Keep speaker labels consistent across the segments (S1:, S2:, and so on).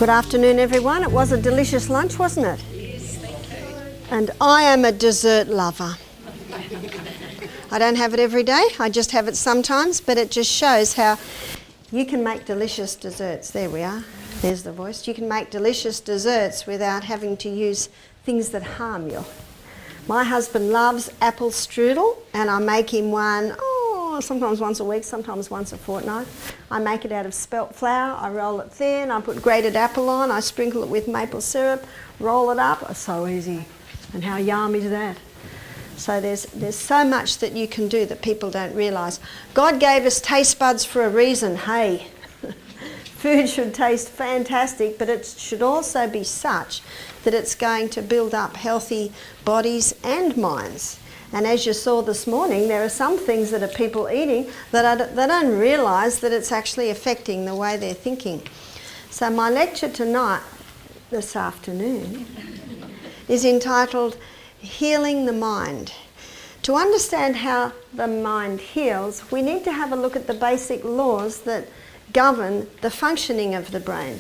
S1: Good afternoon, everyone. It was a delicious lunch, wasn't it?
S2: Yes, thank you.
S1: And I am a dessert lover. I don't have it every day, I just have it sometimes, but it just shows how you can make delicious desserts. There we are. There's the voice. You can make delicious desserts without having to use things that harm you. My husband loves apple strudel, and I make him one, sometimes once a week, sometimes once a fortnight. I make it out of spelt flour, I roll it thin, I put grated apple on, I sprinkle it with maple syrup, roll it up. It's so easy. And how yummy is that? So there's so much that you can do that people don't realise. God gave us taste buds for a reason. Hey, food should taste fantastic, but it should also be such that it's going to build up healthy bodies and minds. And as you saw this morning, there are some things that are people eating that they don't realise that it's actually affecting the way they're thinking. So my lecture tonight, this afternoon, is entitled Healing the Mind. To understand how the mind heals, we need to have a look at the basic laws that govern the functioning of the brain.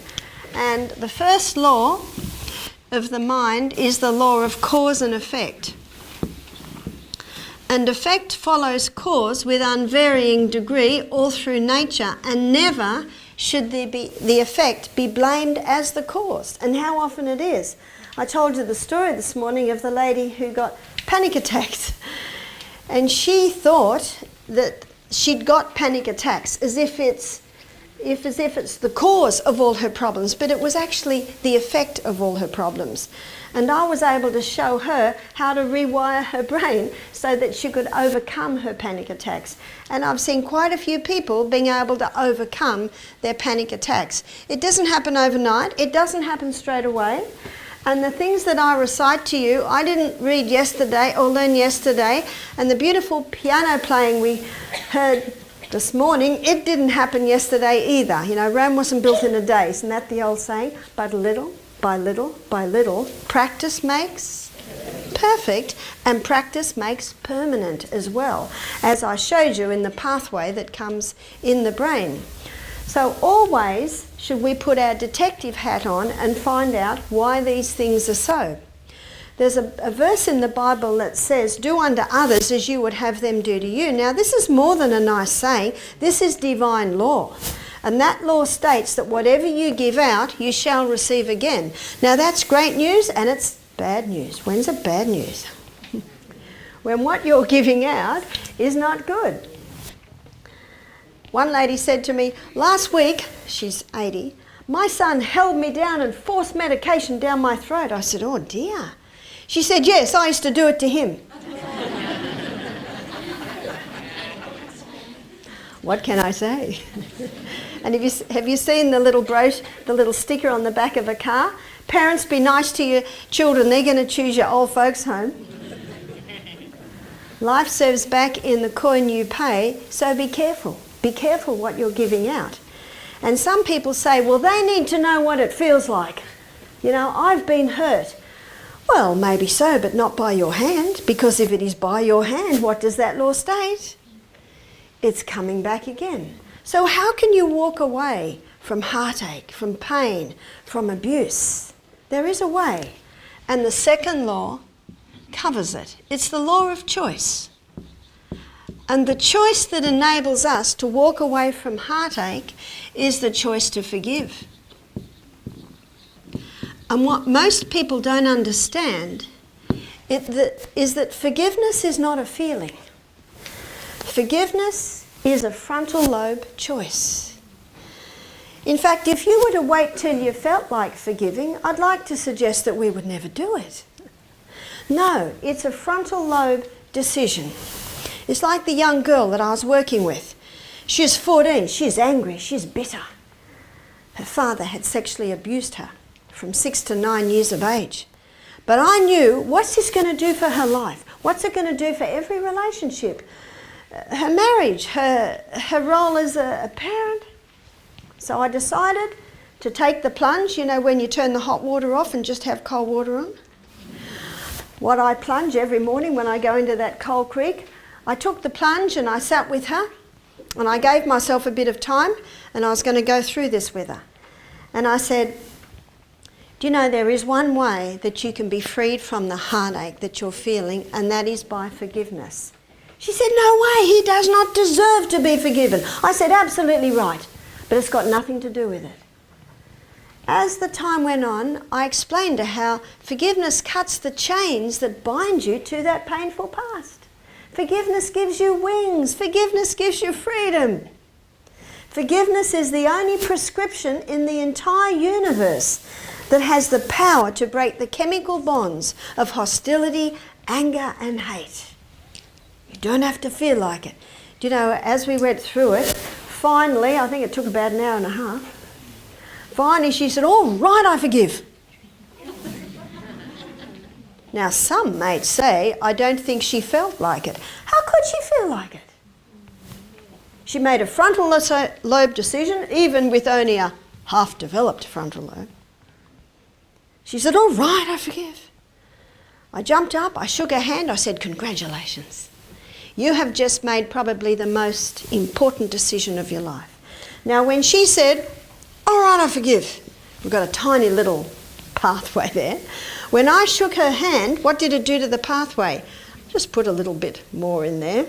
S1: And the first law of the mind is the law of cause and effect. And effect follows cause with unvarying degree all through nature, and never should the effect be blamed as the cause. And how often it is. I told you the story this morning of the lady who got panic attacks. And she thought that she'd got panic attacks as if it's the cause of all her problems, but it was actually the effect of all her problems. And I was able to show her how to rewire her brain so that she could overcome her panic attacks. And I've seen quite a few people being able to overcome their panic attacks. It doesn't happen overnight. It doesn't happen straight away. And the things that I recite to you, I didn't read yesterday or learn yesterday. And the beautiful piano playing we heard this morning, it didn't happen yesterday either. You know, Rome wasn't built in a day. Isn't that the old saying? But little by little by little, practice makes perfect, and practice makes permanent as well, as I showed you in the pathway that comes in the brain. So always should we put our detective hat on and find out why these things are so. There's a verse in the Bible that says, do unto others as you would have them do to you. Now this is more than a nice saying, this is divine law. And that law states that whatever you give out, you shall receive again. Now that's great news, and it's bad news. When's it bad news? When what you're giving out is not good. One lady said to me, last week, she's 80, my son held me down and forced medication down my throat. I said, oh dear. She said, yes, I used to do it to him. What can I say? And have you seen the little brooch, the little sticker on the back of a car? Parents, be nice to your children. They're going to choose your old folks home. Life serves back in the coin you pay, so be careful. Be careful what you're giving out. And some people say, well, they need to know what it feels like. You know, I've been hurt. Well, maybe so, but not by your hand, because if it is by your hand, what does that law state? It's coming back again. So how can you walk away from heartache, from pain, from abuse? There is a way. And the second law covers it. It's the law of choice. And the choice that enables us to walk away from heartache is the choice to forgive. And what most people don't understand is that forgiveness is not a feeling. Forgiveness is a frontal lobe choice. In fact, if you were to wait till you felt like forgiving, I'd like to suggest that we would never do it. No, it's a frontal lobe decision. It's like the young girl that I was working with. She's 14, she's angry, she's bitter. Her father had sexually abused her from 6 to 9 years of age. But I knew, what's this going to do for her life? What's it going to do for every relationship? Her marriage, her role as a parent. So I decided to take the plunge, you know, when you turn the hot water off and just have cold water on. What I plunge every morning when I go into that cold creek, I took the plunge and I sat with her and I gave myself a bit of time, and I was going to go through this with her. And I said, Do you know there is one way that you can be freed from the heartache that you're feeling, and that is by forgiveness? She said, no way, he does not deserve to be forgiven. I said, absolutely right, but it's got nothing to do with it. As the time went on, I explained to her how forgiveness cuts the chains that bind you to that painful past. Forgiveness gives you wings. Forgiveness gives you freedom. Forgiveness is the only prescription in the entire universe that has the power to break the chemical bonds of hostility, anger and hate. You don't have to feel like it. Do you know, as we went through it, finally, I think it took about an hour and a half, finally she said, all right, I forgive. Now some may say, I don't think she felt like it. How could she feel like it? She made a frontal lobe decision, even with only a half-developed frontal lobe. She said, all right, I forgive. I jumped up, I shook her hand, I said, congratulations. You have just made probably the most important decision of your life. Now when she said, all right, I forgive, we've got a tiny little pathway there. When I shook her hand, what did it do to the pathway? Just put a little bit more in there.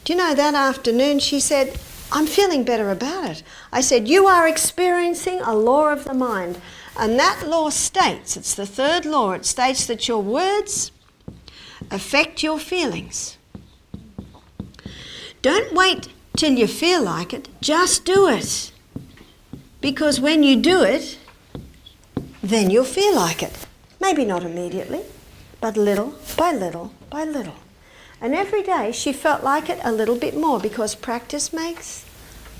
S1: Do you know, that afternoon she said, I'm feeling better about it. I said, you are experiencing a law of the mind. And that law states, it's the third law, it states that your words affect your feelings. Don't wait till you feel like it, just do it. Because when you do it, then you'll feel like it. Maybe not immediately, but little by little by little. And every day she felt like it a little bit more, because practice makes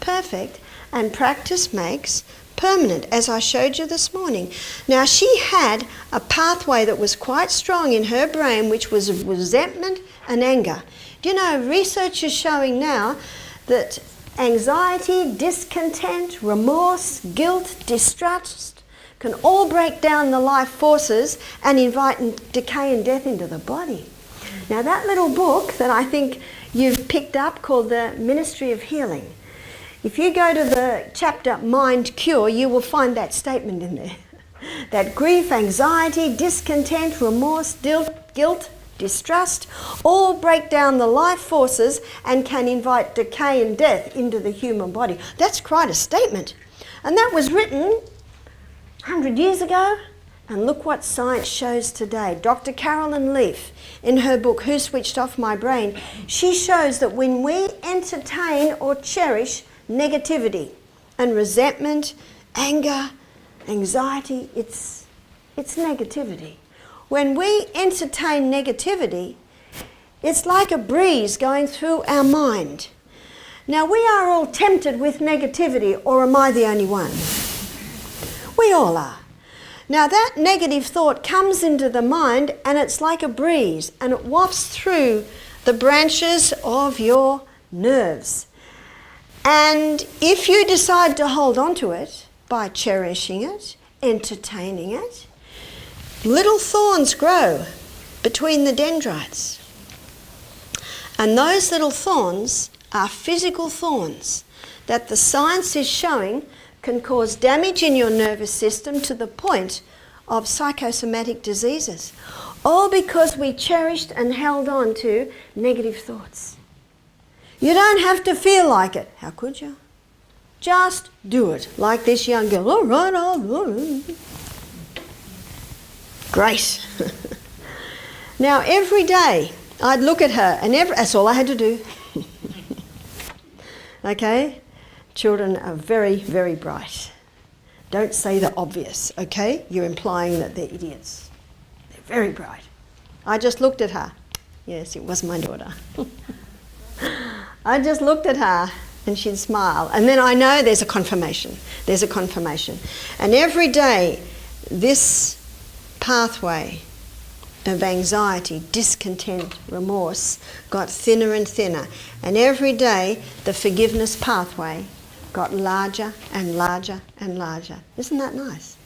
S1: perfect and practice makes permanent, as I showed you this morning. Now she had a pathway that was quite strong in her brain, which was resentment and anger. Do you know, research is showing now that anxiety, discontent, remorse, guilt, distrust can all break down the life forces and invite decay and death into the body. Now that little book that I think you've picked up called The Ministry of Healing, if you go to the chapter Mind Cure, you will find that statement in there. That grief, anxiety, discontent, remorse, guilt, distrust all break down the life forces and can invite decay and death into the human body. That's quite a statement. And that was written 100 years ago. And look what science shows today. Dr. Carolyn Leaf, in her book, Who Switched Off My Brain, she shows that when we entertain or cherish negativity and resentment, anger, anxiety, it's negativity. When we entertain negativity, it's like a breeze going through our mind. Now we are all tempted with negativity, or am I the only one? We all are. Now that negative thought comes into the mind and it's like a breeze, and it wafts through the branches of your nerves. And if you decide to hold on to it by cherishing it, entertaining it, little thorns grow between the dendrites. And those little thorns are physical thorns that the science is showing can cause damage in your nervous system to the point of psychosomatic diseases. All because we cherished and held on to negative thoughts. You don't have to feel like it. How could you? Just do it. Like this young girl. All right, all right. Great. Now every day I'd look at her, and that's all I had to do. Okay? Children are very, very bright. Don't say the obvious, okay? You're implying that they're idiots. They're very bright. I just looked at her. Yes, it was my daughter. I just looked at her and she'd smile. And then I know there's a confirmation. There's a confirmation. And every day, this pathway of anxiety, discontent, remorse got thinner and thinner. And every day, the forgiveness pathway got larger and larger and larger. Isn't that nice?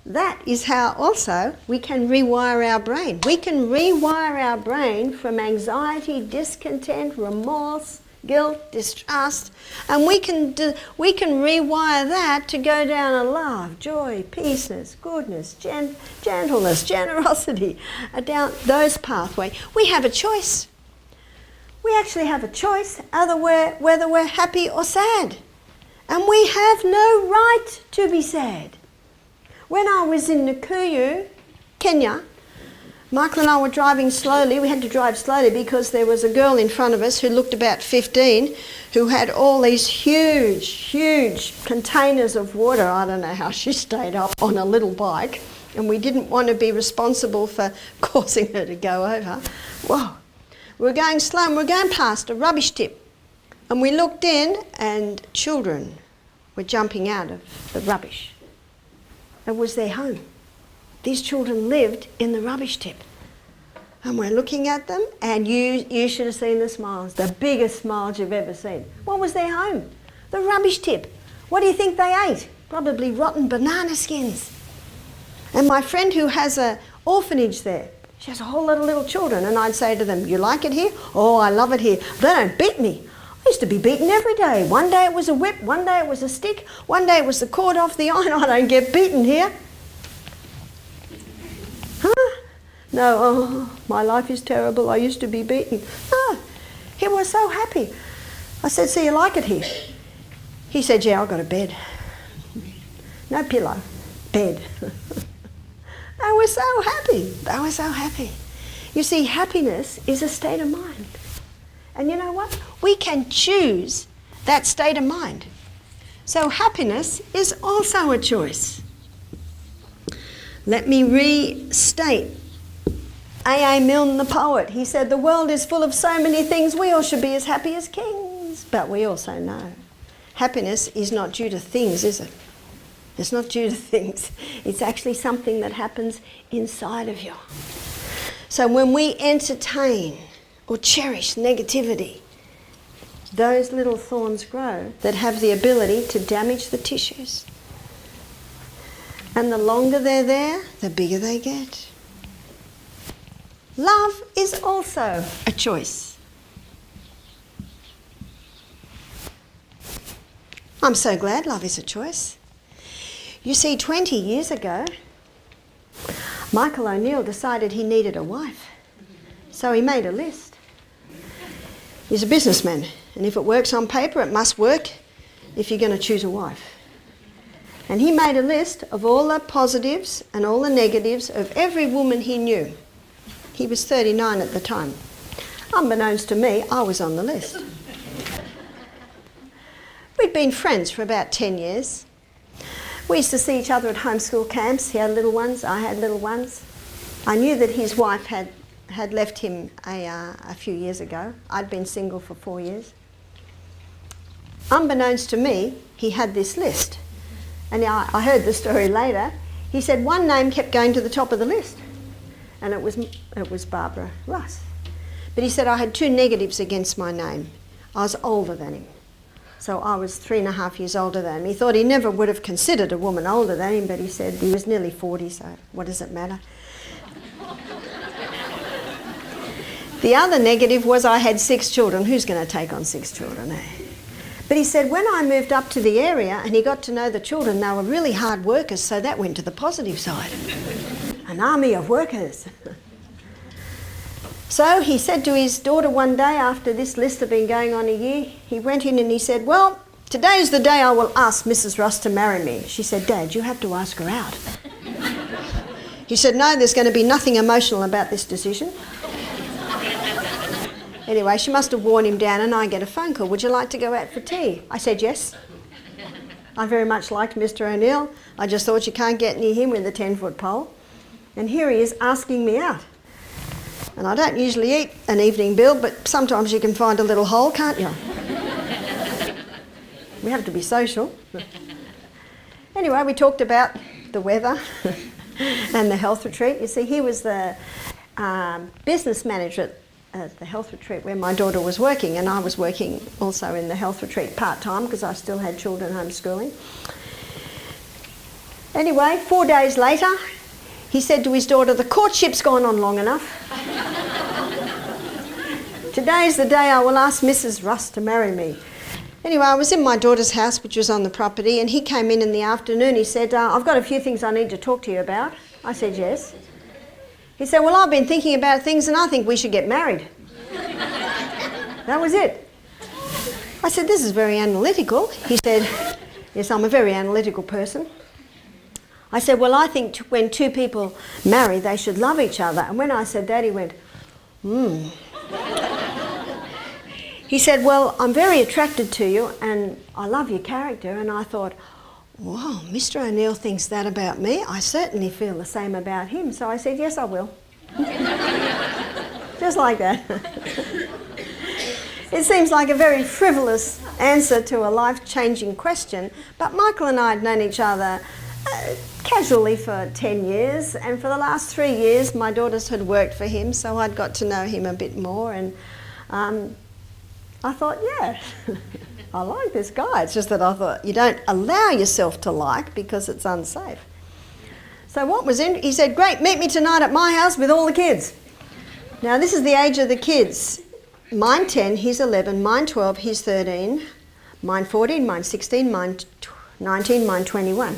S1: That is how also we can rewire our brain. We can rewire our brain from anxiety, discontent, remorse, guilt, distrust, and we can rewire that to go down a love, joy, peace, goodness, gentleness, generosity, down those pathways. We have a choice. We actually have a choice whether we're happy or sad. And we have no right to be sad. When I was in Nakuru, Kenya, Michael and I were driving slowly. We had to drive slowly because there was a girl in front of us who looked about 15 who had all these huge, huge containers of water. I don't know how she stayed up on a little bike, and we didn't want to be responsible for causing her to go over. Whoa. We were going slow and we were going past a rubbish tip, and we looked in and children were jumping out of the rubbish. It was their home. These children lived in the rubbish tip. And we're looking at them, and you should have seen the smiles, the biggest smiles you've ever seen. What was their home? The rubbish tip. What do you think they ate? Probably rotten banana skins. And my friend who has an orphanage there, she has a whole lot of little children, and I'd say to them, you like it here? Oh, I love it here. They don't beat me. I used to be beaten every day. One day it was a whip, one day it was a stick, one day it was the cord off the iron. I don't get beaten here. Huh? No, oh, my life is terrible. I used to be beaten. No, he was so happy. I said, so you like it here? He said, yeah, I've got a bed. No pillow, bed. They were so happy. They were so happy. You see, happiness is a state of mind. And you know what? We can choose that state of mind. So happiness is also a choice. Let me restate A.A. Milne, the poet. He said, the world is full of so many things, we all should be as happy as kings. But we also know happiness is not due to things, is it? It's not due to things. It's actually something that happens inside of you. So when we entertain or cherish negativity, those little thorns grow that have the ability to damage the tissues. And the longer they're there, the bigger they get. Love is also a choice. I'm so glad love is a choice. You see, 20 years ago, Michael O'Neill decided he needed a wife. So he made a list. He's a businessman, and if it works on paper, it must work if you're going to choose a wife. And he made a list of all the positives and all the negatives of every woman he knew. He was 39 at the time. Unbeknownst to me, I was on the list. We'd been friends for about 10 years. We used to see each other at homeschool camps. He had little ones, I had little ones. I knew that his wife had left him a few years ago. I'd been single for 4 years. Unbeknownst to me, he had this list. And I heard the story later. He said one name kept going to the top of the list, and it was Barbara Russ. But he said I had two negatives against my name. I was older than him. So I was 3.5 years older than him. He thought he never would have considered a woman older than him, but he said he was nearly 40, so what does it matter? The other negative was I had 6 children. Who's going to take on 6 children, eh? But he said when I moved up to the area and he got to know the children, they were really hard workers, so that went to the positive side. An army of workers. So he said to his daughter one day, after this list had been going on a year, he went in and he said, well, today's the day I will ask Mrs. Russ to marry me. She said, Dad, you have to ask her out. He said, no, there's going to be nothing emotional about this decision. Anyway, she must have worn him down, and I get a phone call. Would you like to go out for tea? I said yes. I very much liked Mr. O'Neill. I just thought you can't get near him with a 10-foot pole. And here he is asking me out. And I don't usually eat an evening bill, but sometimes you can find a little hole, can't you? We have to be social. Anyway, we talked about the weather and the health retreat. You see, he was the business manager at the health retreat where my daughter was working, and I was working also in the health retreat part-time because I still had children homeschooling. Anyway, 4 days later, he said to his daughter, the courtship's gone on long enough. Today's the day I will ask Mrs. Russ to marry me. Anyway, I was in my daughter's house, which was on the property, and he came in the afternoon. He said, I've got a few things I need to talk to you about. I said, yes. He said, well, I've been thinking about things and I think we should get married. That was it. I said, this is very analytical. He said, yes, I'm a very analytical person. I said, well, I think when two people marry, they should love each other. And when I said that, he went, He said, well, I'm very attracted to you and I love your character. And I thought, wow, Mr. O'Neill thinks that about me. I certainly feel the same about him. So I said, yes, I will. Just like that. It seems like a very frivolous answer to a life-changing question, but Michael and I had known each other casually for 10 years, and for the last 3 years my daughters had worked for him, so I'd got to know him a bit more, and I thought, yeah, I like this guy. It's just that I thought you don't allow yourself to like because it's unsafe. So what was in? He said, great, meet me tonight at my house with all the kids. Now this is the age of the kids. Mine 10, he's 11, mine 12, he's 13, mine 14, mine 16, mine 19, mine 21.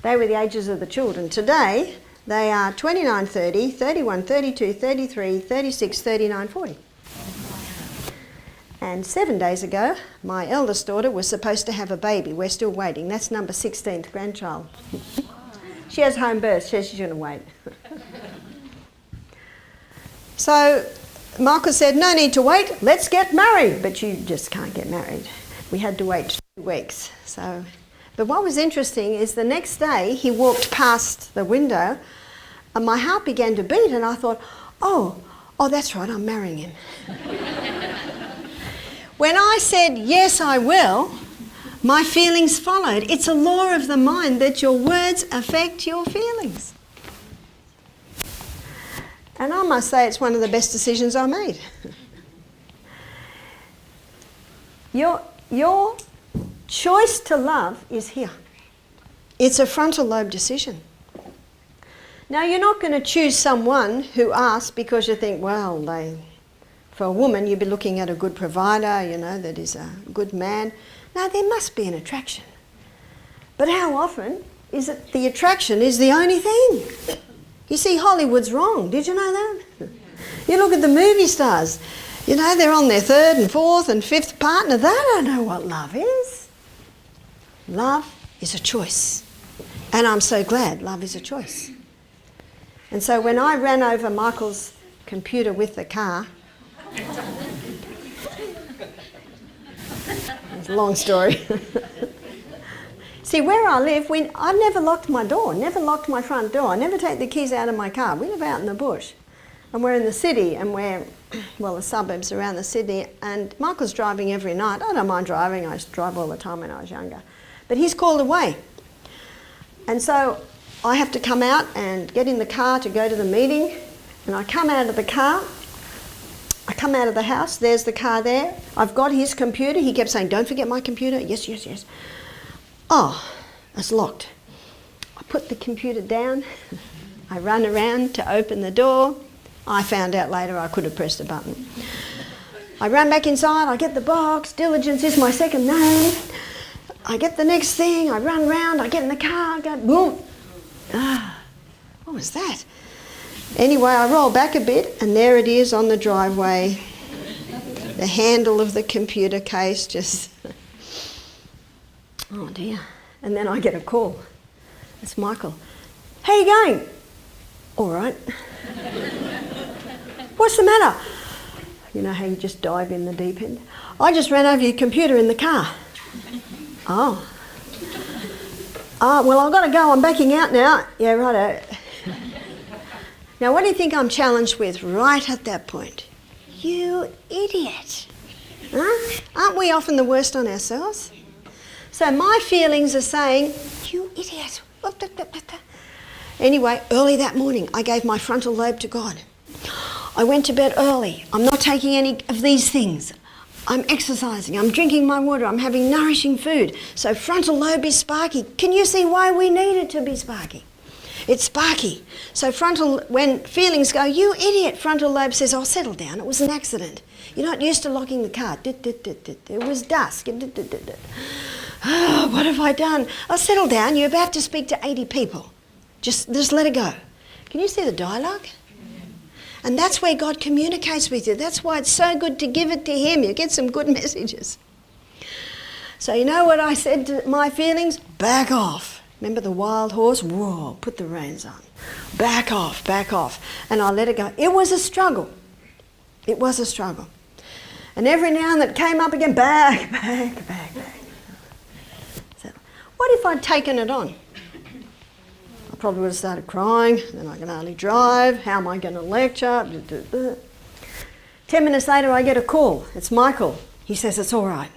S1: They were the ages of the children. Today, they are 29, 30, 31, 32, 33, 36, 39, 40. And 7 days ago, my eldest daughter was supposed to have a baby. We're still waiting. That's number 16th grandchild. She has home birth. She says she's going to wait. So Michael said, no need to wait, let's get married. But you just can't get married. We had to wait 2 weeks. But what was interesting is the next day he walked past the window and my heart began to beat and I thought, oh, that's right, I'm marrying him. When I said, yes, I will, my feelings followed. It's a law of the mind that your words affect your feelings. And I must say it's one of the best decisions I made. Your choice to love is here. It's a frontal lobe decision. Now you're not going to choose someone who asks because you think, well, for a woman you'd be looking at a good provider, that is a good man. No, there must be an attraction. But how often is it the attraction is the only thing? You see, Hollywood's wrong. Did you know that? You look at the movie stars. They're on their 3rd and 4th and 5th partner. They don't know what love is. Love is a choice. And I'm so glad love is a choice. And so when I ran over Michael's computer with the car, it's a long story. See, where I live, I've never locked my door, never locked my front door. I never take the keys out of my car. We live out in the bush. And we're in the city, and the suburbs around the city. And Michael's driving every night. I don't mind driving. I used to drive all the time when I was younger. But he's called away. And so I have to come out and get in the car to go to the meeting. And I come out of the car. I come out of the house. There's the car there. I've got his computer. He kept saying, don't forget my computer. Yes, yes, yes. Oh, it's locked. I put the computer down. I run around to open the door. I found out later I could have pressed a button. I run back inside. I get the box. Diligence is my second name. I get the next thing. I run round. I get in the car. I go, boom. What was that? Anyway, I roll back a bit and there it is on the driveway. The handle of the computer case just... Oh dear. And then I get a call. It's Michael. How are you going? All right. What's the matter? You know how you just dive in the deep end? I just ran over your computer in the car. Oh. Well, I've got to go. I'm backing out now. Yeah, righto. Now, what do you think I'm challenged with right at that point? You idiot. Huh? Aren't we often the worst on ourselves? So my feelings are saying, you idiot. Anyway, early that morning, I gave my frontal lobe to God. I went to bed early. I'm not taking any of these things. I'm exercising. I'm drinking my water. I'm having nourishing food. So frontal lobe is sparky. Can you see why we need it to be sparky? It's sparky. So when feelings go, you idiot, frontal lobe says, oh, settle down, it was an accident. You're not used to locking the car. It was dusk. Oh, what have I done? Oh, settle down, you're about to speak to 80 people. Just let it go. Can you see the dialogue? And that's where God communicates with you. That's why it's so good to give it to Him. You get some good messages. So you know what I said to my feelings? Back off. Remember the wild horse? Whoa, put the reins on. Back off, back off. And I let it go. It was a struggle. It was a struggle. And every now and then it came up again, back. So, what if I'd taken it on? I probably would have started crying, then I can hardly drive, how am I going to lecture? 10 minutes later I get a call. It's Michael. He says it's all right.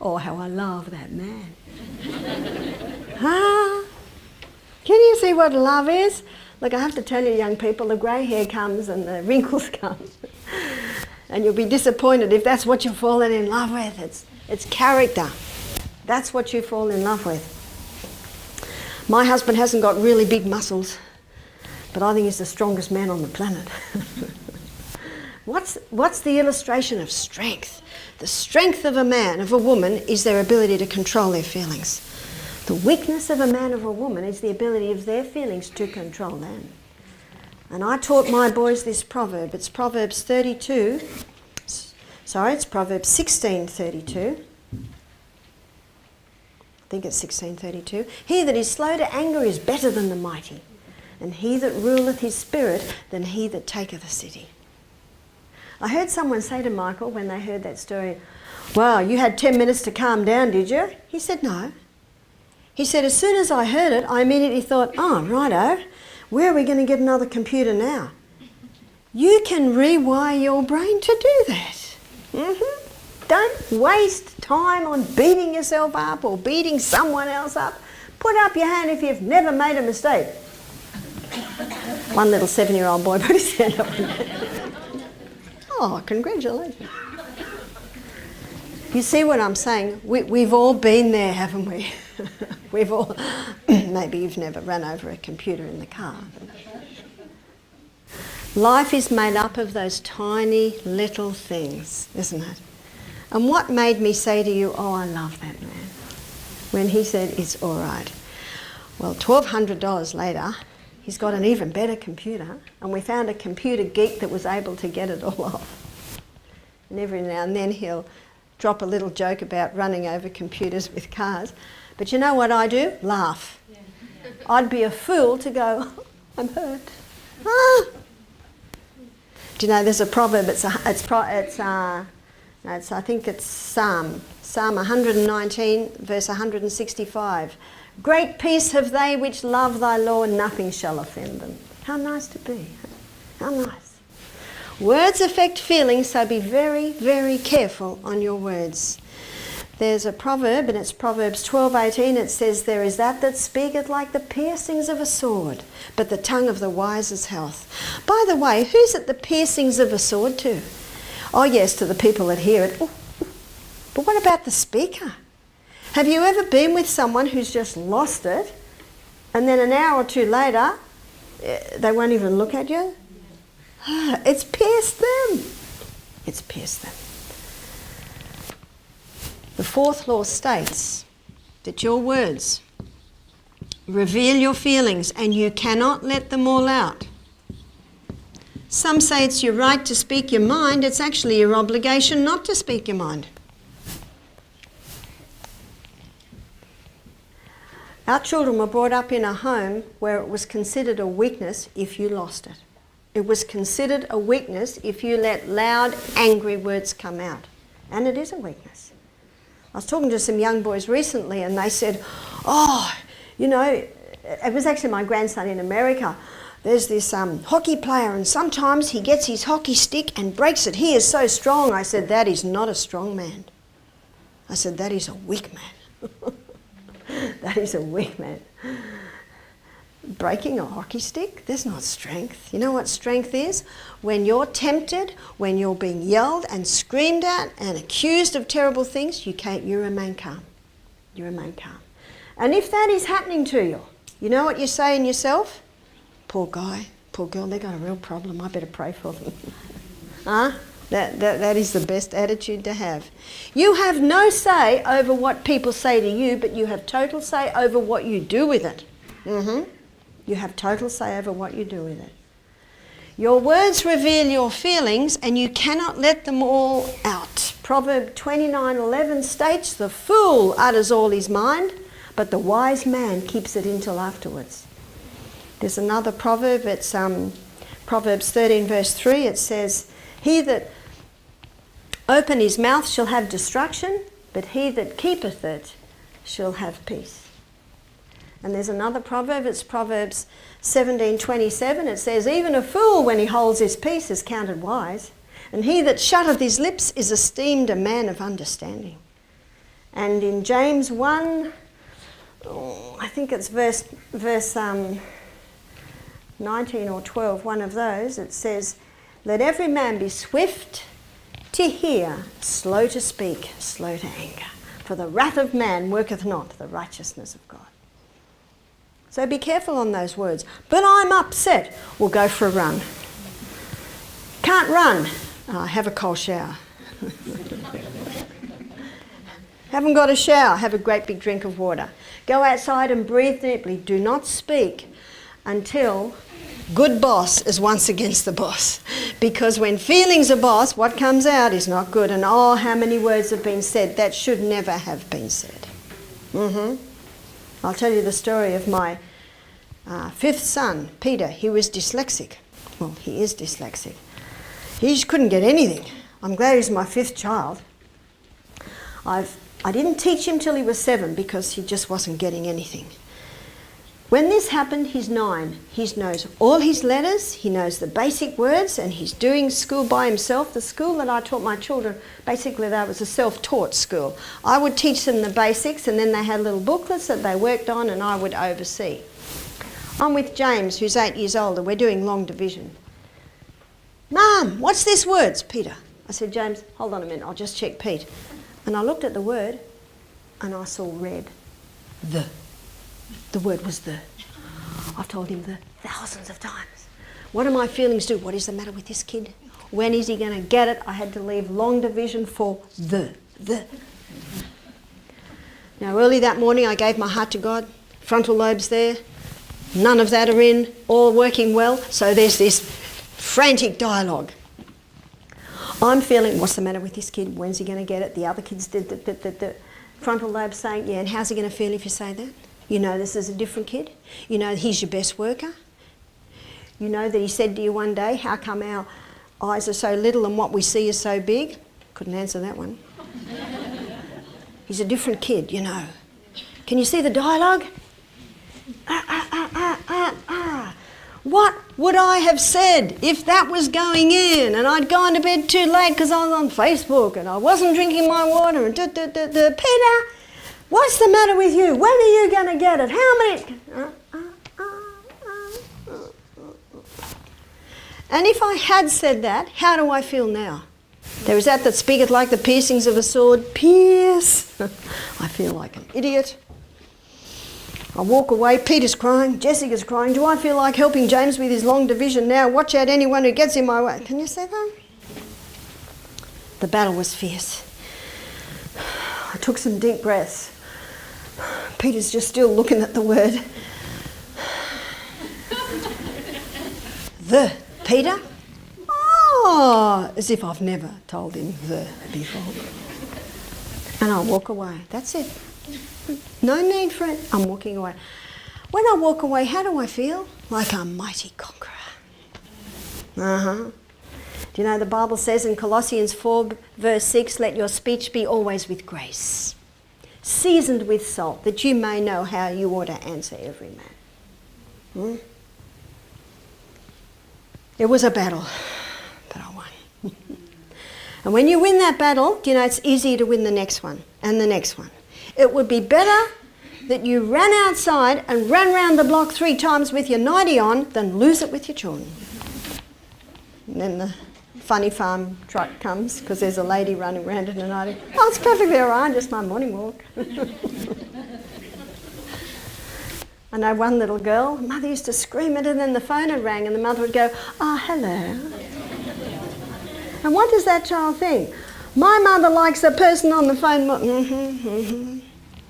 S1: Oh, how I love that man. Can you see what love is? Look, I have to tell you, young people, the grey hair comes and the wrinkles come. And you'll be disappointed if that's what you're falling in love with. It's character. That's what you fall in love with. My husband hasn't got really big muscles, but I think he's the strongest man on the planet. What's the illustration of strength? The strength of a man, of a woman, is their ability to control their feelings. The weakness of a man, of a woman, is the ability of their feelings to control them. And I taught my boys this proverb. It's Proverbs 16:32. I think it's 16:32. He that is slow to anger is better than the mighty, and he that ruleth his spirit than he that taketh a city. I heard someone say to Michael when they heard that story, wow, you had 10 minutes to calm down, did you? He said, no. He said, as soon as I heard it, I immediately thought, oh, righto, where are we going to get another computer now? You can rewire your brain to do that. Don't waste time on beating yourself up or beating someone else up. Put up your hand if you've never made a mistake. One little 7-year-old boy put his hand up. Oh, congratulations. You see what I'm saying? We've all been there, haven't we? We've all, maybe you've never run over a computer in the car. Life is made up of those tiny little things, isn't it? And what made me say to you, oh, I love that man, when he said, it's all right. Well, $1,200 later, he's got an even better computer, and we found a computer geek that was able to get it all off. And every now and then he'll drop a little joke about running over computers with cars. But you know what I do? Laugh. Yeah. I'd be a fool to go, oh, I'm hurt. Ah. Do you know there's a proverb, I think it's Psalm 119, verse 165. Great peace have they which love thy law, and nothing shall offend them. How nice to be. How nice. Words affect feelings, so be very, very careful on your words. There's a proverb, and it's Proverbs 12:18. It says, there is that speaketh like the piercings of a sword, but the tongue of the wise is health. By the way, who's at the piercings of a sword to? Oh yes, to the people that hear it. Ooh. But what about the speaker? Have you ever been with someone who's just lost it, and then an hour or two later, they won't even look at you? It's pierced them. It's pierced them. The fourth law states that your words reveal your feelings and you cannot let them all out. Some say it's your right to speak your mind. It's actually your obligation not to speak your mind. Our children were brought up in a home where it was considered a weakness if you lost it. It was considered a weakness if you let loud, angry words come out. And it is a weakness. I was talking to some young boys recently and they said, oh, you know, it was actually my grandson in America. There's this hockey player and sometimes he gets his hockey stick and breaks it. He is so strong. I said, that is not a strong man. I said, that is a weak man. That is a weak man. Breaking a hockey stick, there's not strength. You know what strength is? When you're tempted, when you're being yelled and screamed at and accused of terrible things, you remain calm. You remain calm. And if that is happening to you, You know what you say in yourself? Poor guy, poor girl, they've got a real problem. I better pray for them. Huh? That is the best attitude to have. You have no say over what people say to you, but you have total say over what you do with it. You have total say over what you do with it. Your words reveal your feelings, and you cannot let them all out. Proverb 29:11 states, "The fool utters all his mind, but the wise man keeps it until afterwards." There's another proverb, it's Proverbs 13 verse 3, it says, "He that open his mouth shall have destruction, but he that keepeth it shall have peace." And there's another proverb, it's Proverbs 17:27, it says, "Even a fool when he holds his peace is counted wise, and he that shutteth his lips is esteemed a man of understanding." And in James 1, I think it's verse 19 or 12, one of those, it says, "Let every man be swift to hear, slow to speak, slow to anger. For the wrath of man worketh not the righteousness of God." So be careful on those words. "But I'm upset." We'll go for a run. "Can't run." Have a cold shower. "Haven't got a shower." Have a great big drink of water. Go outside and breathe deeply. Do not speak until good boss is once against the boss. Because when feelings are boss, what comes out is not good. And oh, how many words have been said that should never have been said. I'll tell you the story of my fifth son, Peter. He was dyslexic. Well, he is dyslexic. He just couldn't get anything. I'm glad he's my fifth child. I didn't teach him till he was 7 because he just wasn't getting anything. When this happened, he's 9. He knows all his letters, he knows the basic words, and he's doing school by himself. The school that I taught my children, basically that was a self-taught school. I would teach them the basics, and then they had little booklets that they worked on and I would oversee. I'm with James, who's 8 years old, and we're doing long division. "Mum, what's this words?" "Peter." I said, "James, hold on a minute, I'll just check Pete." And I looked at the word and I saw red. The word was the. I've told him the thousands of times. What do my feelings do? What is the matter with this kid? When is he going to get it? I had to leave long division for the. Now early that morning I gave my heart to God. Frontal lobe's there. None of that are in. All working well. So there's this frantic dialogue. I'm feeling, what's the matter with this kid? When's he going to get it? The other kids did the frontal lobe saying, yeah, and how's he going to feel if you say that? You know this is a different kid. You know he's your best worker. You know that he said to you one day, how come our eyes are so little and what we see is so big? Couldn't answer that one. He's a different kid, you know. Can you see the dialogue? What would I have said if that was going in and I'd gone to bed too late because I was on Facebook and I wasn't drinking my water and Peter, what's the matter with you? When are you going to get it? How many? And if I had said that, how do I feel now? There is that speaketh like the piercings of a sword. Pierce. I feel like an idiot. I walk away, Peter's crying, Jessica's crying. Do I feel like helping James with his long division now? Watch out anyone who gets in my way. Can you say that? The battle was fierce. I took some deep breaths. Peter's just still looking at the word. The Peter? Oh, as if I've never told him the before. And I walk away. That's it. No need for it. I'm walking away. When I walk away, how do I feel? Like a mighty conqueror. Do you know the Bible says in Colossians 4 verse 6, let your speech be always with grace, seasoned with salt, that you may know how you ought to answer every man. It was a battle, but I won. And when you win that battle, do you know it's easier to win the next one and the next one. It would be better that you ran outside and ran round the block 3 times with your nightie on than lose it with your children. And then the funny farm truck comes because there's a lady running around in a nightie. Oh, it's perfectly all right, just my morning walk. I know one little girl, mother used to scream at her, and then the phone would ring and the mother would go, "Ah, hello." And what does that child think? My mother likes the person on the phone.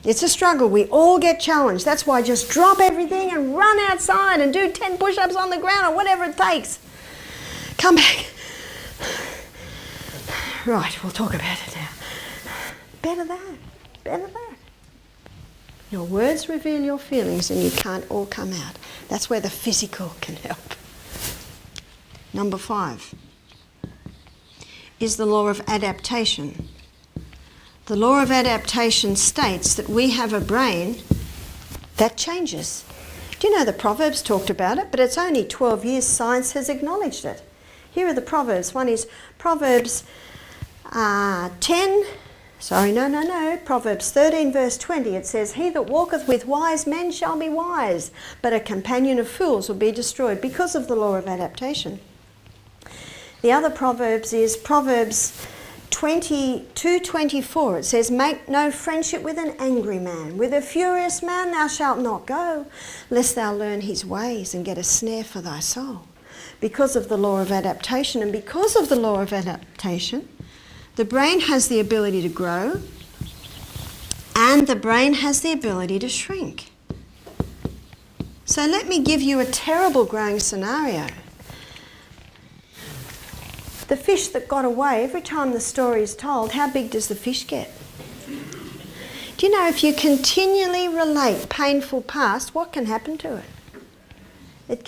S1: It's a struggle. We all get challenged. That's why just drop everything and run outside and do 10 push-ups on the ground or whatever it takes. Come back. Right, we'll talk about it now. Better that. Better that. Your words reveal your feelings and you can't all come out. That's where the physical can help. Number 5 is the law of adaptation. The law of adaptation states that we have a brain that changes. Do you know the Proverbs talked about it, but it's only 12 years science has acknowledged it. Here are the Proverbs. One is Proverbs Proverbs 13 verse 20. It says, "He that walketh with wise men shall be wise, but a companion of fools will be destroyed," because of the law of adaptation. The other Proverbs is Proverbs 22:24. It says, "Make no friendship with an angry man. With a furious man thou shalt not go, lest thou learn his ways and get a snare for thy soul." Because of the law of adaptation, and because of the law of adaptation, the brain has the ability to grow and the brain has the ability to shrink. So let me give you a terrible growing scenario. The fish that got away, every time the story is told, how big does the fish get? Do you know if you continually relate painful past, what can happen to it? It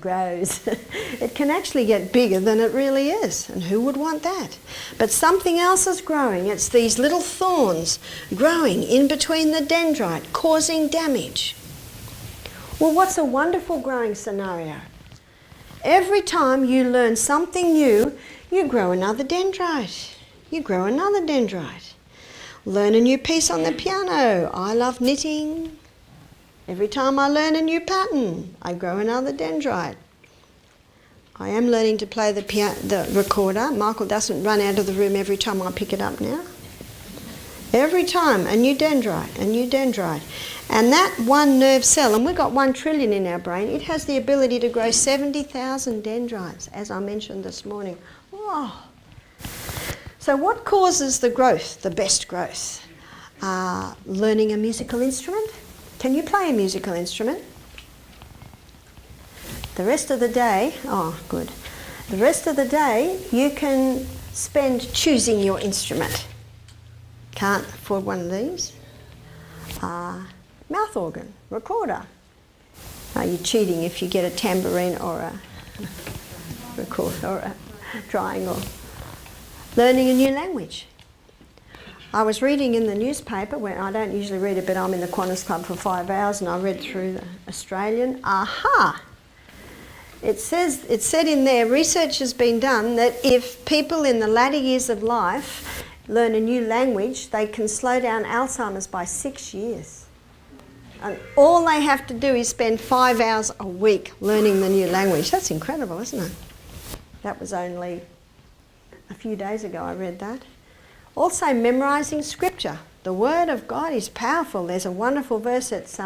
S1: grows. It can actually get bigger than it really is. And who would want that? But something else is growing. It's these little thorns growing in between the dendrite, causing damage. Well, what's a wonderful growing scenario? Every time you learn something new, you grow another dendrite. You grow another dendrite. Learn a new piece on the piano. I love knitting. Every time I learn a new pattern, I grow another dendrite. I am learning to play the recorder. Michael doesn't run out of the room every time I pick it up now. Every time, a new dendrite, a new dendrite. And that one nerve cell, and we've got 1 trillion in our brain, it has the ability to grow 70,000 dendrites, as I mentioned this morning. Whoa. So what causes the growth, the best growth? Learning a musical instrument. Can you play a musical instrument? The rest of the day, oh good. The rest of the day you can spend choosing your instrument. Can't afford one of these. Mouth organ, recorder. You're cheating if you get a tambourine or a recorder or a triangle. Learning a new language. I was reading in the newspaper, when I don't usually read it, but I'm in the Qantas Club for 5 hours and I read through the Australian. It said in there, research has been done that if people in the latter years of life learn a new language, they can slow down Alzheimer's by 6 years. And all they have to do is spend 5 hours a week learning the new language. That's incredible, isn't it? That was only a few days ago I read that. Also memorising scripture. The Word of God is powerful. There's a wonderful verse, it's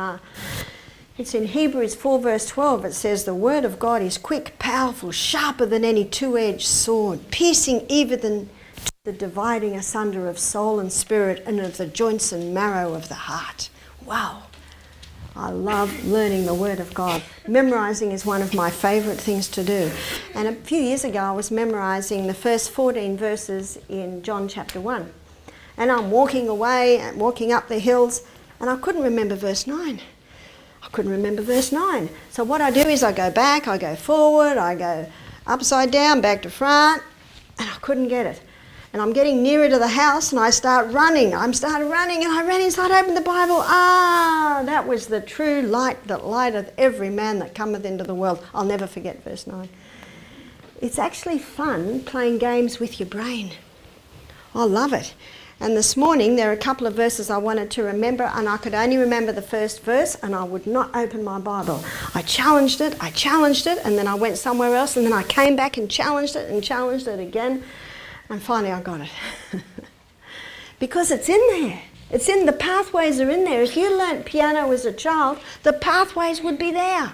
S1: in Hebrews 4 verse 12. It says, "The Word of God is quick, powerful, sharper than any two-edged sword, piercing even to the dividing asunder of soul and spirit and of the joints and marrow of the heart." Wow. I love learning the Word of God. Memorising is one of my favourite things to do. And a few years ago I was memorising the first 14 verses in John chapter 1. And I'm walking away and walking up the hills and I couldn't remember verse 9. I couldn't remember verse 9. So what I do is I go back, I go forward, I go upside down, back to front, and I couldn't get it. And I'm getting nearer to the house and I start running. I started running and I ran inside, opened the Bible. That was the true light that lighteth every man that cometh into the world. I'll never forget verse 9. It's actually fun playing games with your brain. I love it. And this morning there are a couple of verses I wanted to remember and I could only remember the first verse and I would not open my Bible. I challenged it, and then I went somewhere else and then I came back and challenged it again. And finally I got it. Because it's in there. It's in the pathways are in there. If you learnt piano as a child, the pathways would be there.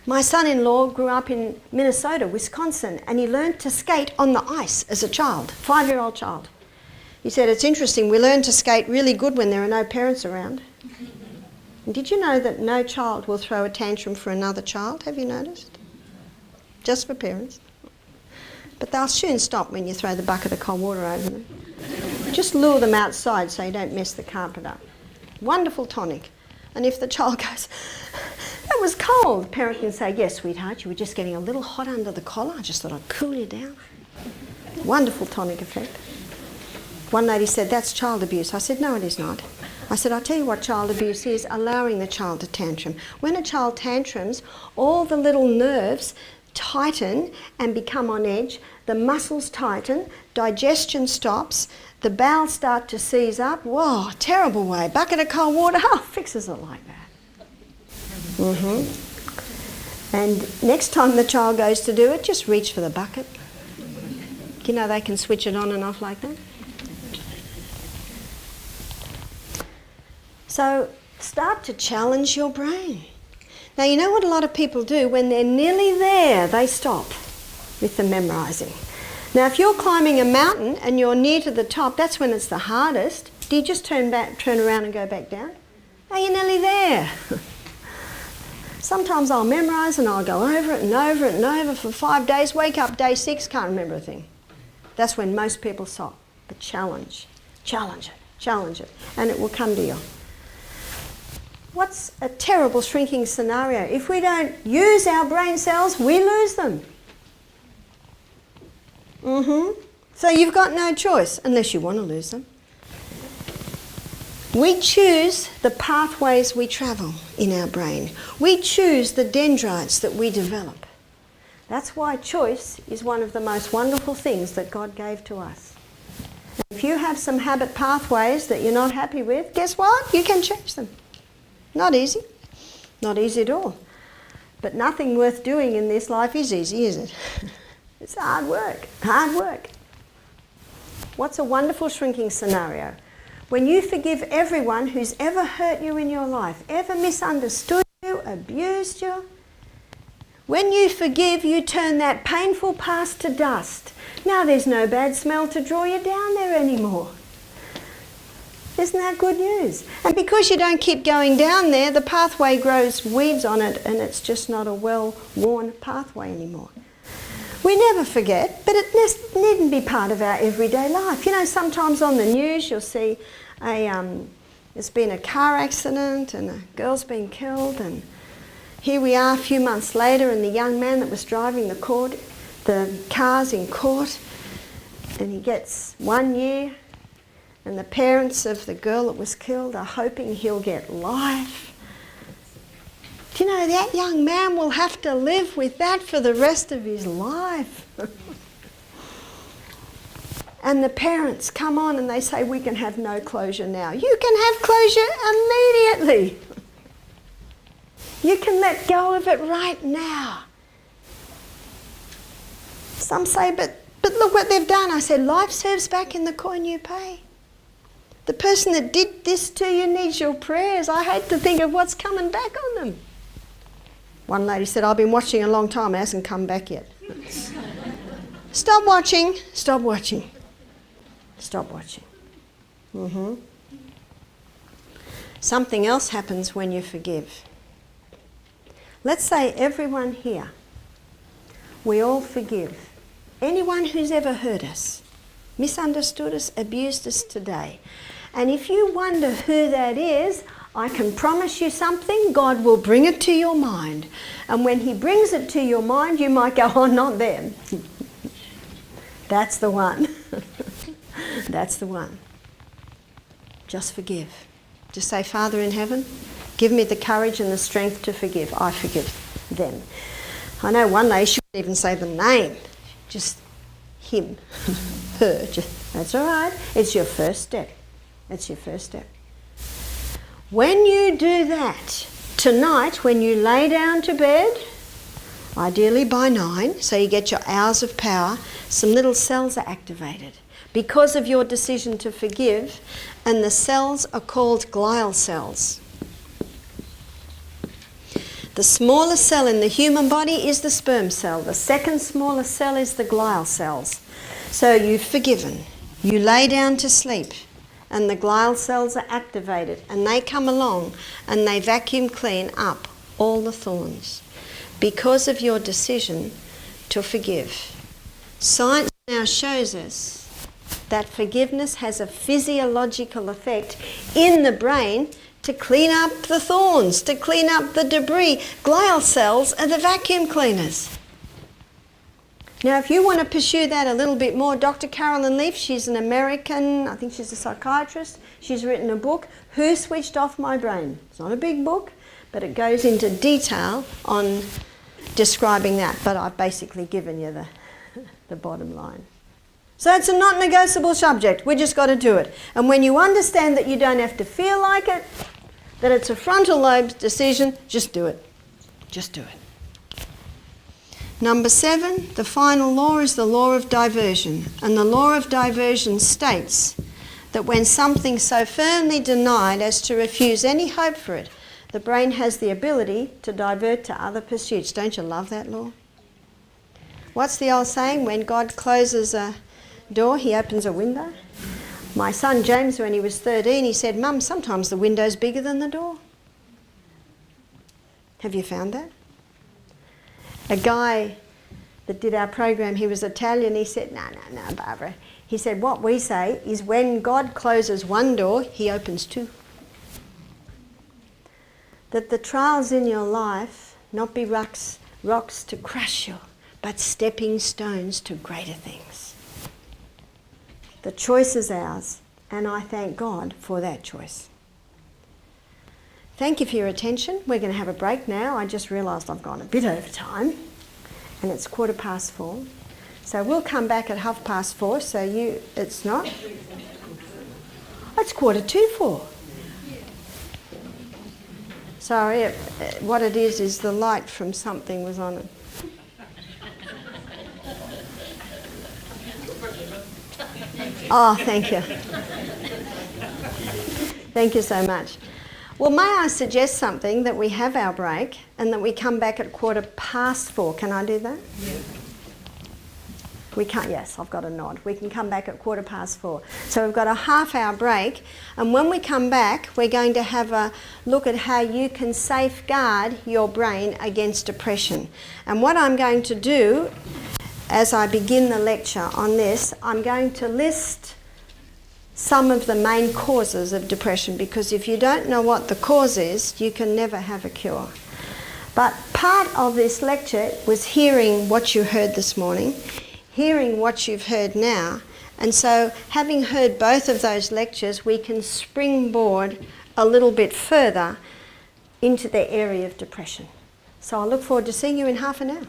S1: My son-in-law grew up in Minnesota, Wisconsin, and he learned to skate on the ice as a child, 5-year-old child. He said, it's interesting, we learn to skate really good when there are no parents around. And did you know that no child will throw a tantrum for another child? Have you noticed? Just for parents. But they'll soon stop when you throw the bucket of cold water over them. Just lure them outside so you don't mess the carpet up. Wonderful tonic. And if the child goes, that was cold, the parent can say, yes, sweetheart, you were just getting a little hot under the collar. I just thought I'd cool you down. Wonderful tonic effect. One lady said, that's child abuse. I said, no, it is not. I said, I'll tell you what child abuse is, allowing the child to tantrum. When a child tantrums, all the little nerves tighten and become on edge, the muscles tighten, digestion stops, the bowels start to seize up. Whoa, terrible way. Bucket of cold water, fixes it like that. And next time the child goes to do it, just reach for the bucket. You know they can switch it on and off like that. So start to challenge your brain. Now you know what a lot of people do? When they're nearly there, they stop with the memorising. Now if you're climbing a mountain and you're near to the top, that's when it's the hardest. Do you just turn around and go back down? Oh, you're nearly there. Sometimes I'll memorise and I'll go over it and over it and over for 5 days, wake up day 6, can't remember a thing. That's when most people stop. But challenge it, and it will come to you. What's a terrible shrinking scenario? If we don't use our brain cells, we lose them. So you've got no choice, unless you want to lose them. We choose the pathways we travel in our brain. We choose the dendrites that we develop. That's why choice is one of the most wonderful things that God gave to us. If you have some habit pathways that you're not happy with, guess what? You can change them. Not easy. Not easy at all. But nothing worth doing in this life is easy, is it? It's hard work. Hard work. What's a wonderful shrinking scenario? When you forgive everyone who's ever hurt you in your life, ever misunderstood you, abused you, when you forgive, you turn that painful past to dust. Now there's no bad smell to draw you down there anymore. Isn't that good news? And because you don't keep going down there, the pathway grows weeds on it and it's just not a well-worn pathway anymore. We never forget, but it needn't be part of our everyday life. You know, sometimes on the news you'll see there's been a car accident and a girl's been killed, and here we are a few months later and the young man that was driving the car's in court, and he gets 1 year. And the parents of the girl that was killed are hoping he'll get life. Do you know, that young man will have to live with that for the rest of his life. And the parents come on and they say, we can have no closure now. You can have closure immediately. You can let go of it right now. Some say, but look what they've done. I said, life serves back in the coin you pay. The person that did this to you needs your prayers. I hate to think of what's coming back on them. One lady said, I've been watching a long time, it hasn't come back yet. Stop watching, stop watching, stop watching. Something else happens when you forgive. Let's say everyone here, we all forgive. Anyone who's ever hurt us, misunderstood us, abused us today. And if you wonder who that is, I can promise you something, God will bring it to your mind. And when he brings it to your mind, you might go, oh, not them. That's the one. That's the one. Just forgive. Just say, Father in heaven, give me the courage and the strength to forgive. I forgive them. I know one lady shouldn't even say the name. Just him, her. That's all right. It's your first step. It's your first step. When you do that, tonight when you lay down to bed, ideally by 9, so you get your hours of power, some little cells are activated. because of your decision to forgive, and the cells are called glial cells. The smallest cell in the human body is the sperm cell. The second smallest cell is the glial cells. So you've forgiven. You lay down to sleep and the glial cells are activated and they come along and they vacuum clean up all the thorns because of your decision to forgive. Science now shows us that forgiveness has a physiological effect in the brain to clean up the thorns, to clean up the debris. Glial cells are the vacuum cleaners. Now, if you want to pursue that a little bit more, Dr. Carolyn Leaf, she's an American, I think she's a psychiatrist. She's written a book, Who Switched Off My Brain? It's not a big book, but it goes into detail on describing that. But I've basically given you the bottom line. So it's a not negotiable subject. We just got to do it. And when you understand that you don't have to feel like it, that it's a frontal lobe decision, just do it. Just do it. Number 7, the final law is the law of diversion. And the law of diversion states that when something's so firmly denied as to refuse any hope for it, the brain has the ability to divert to other pursuits. Don't you love that law? What's the old saying? When God closes a door, he opens a window. My son James, when he was 13, he said, Mum, sometimes the window's bigger than the door. Have you found that? A guy that did our program, he was Italian, he said, no, Barbara. He said, what we say is when God closes one door, he opens two. That the trials in your life not be rocks to crush you, but stepping stones to greater things. The choice is ours, and I thank God for that choice. Thank you for your attention. We're going to have a break now. I just realised I've gone a bit over time, and it's 4:15. So we'll come back at 4:30. So it's not. It's 4:45. Sorry, what it is the light from something was on it. Oh, thank you. Thank you so much. Well, may I suggest something, that we have our break and that we come back at 4:15. Can I do that? Yeah. We can't, yes, I've got a nod. We can come back at 4:15. So we've got a half-hour break, and when we come back, we're going to have a look at how you can safeguard your brain against depression. And what I'm going to do as I begin the lecture on this, I'm going to list some of the main causes of depression, because if you don't know what the cause is, you can never have a cure. But part of this lecture was hearing what you heard this morning, hearing what you've heard now, and so having heard both of those lectures, we can springboard a little bit further into the area of depression. So I look forward to seeing you in half an hour.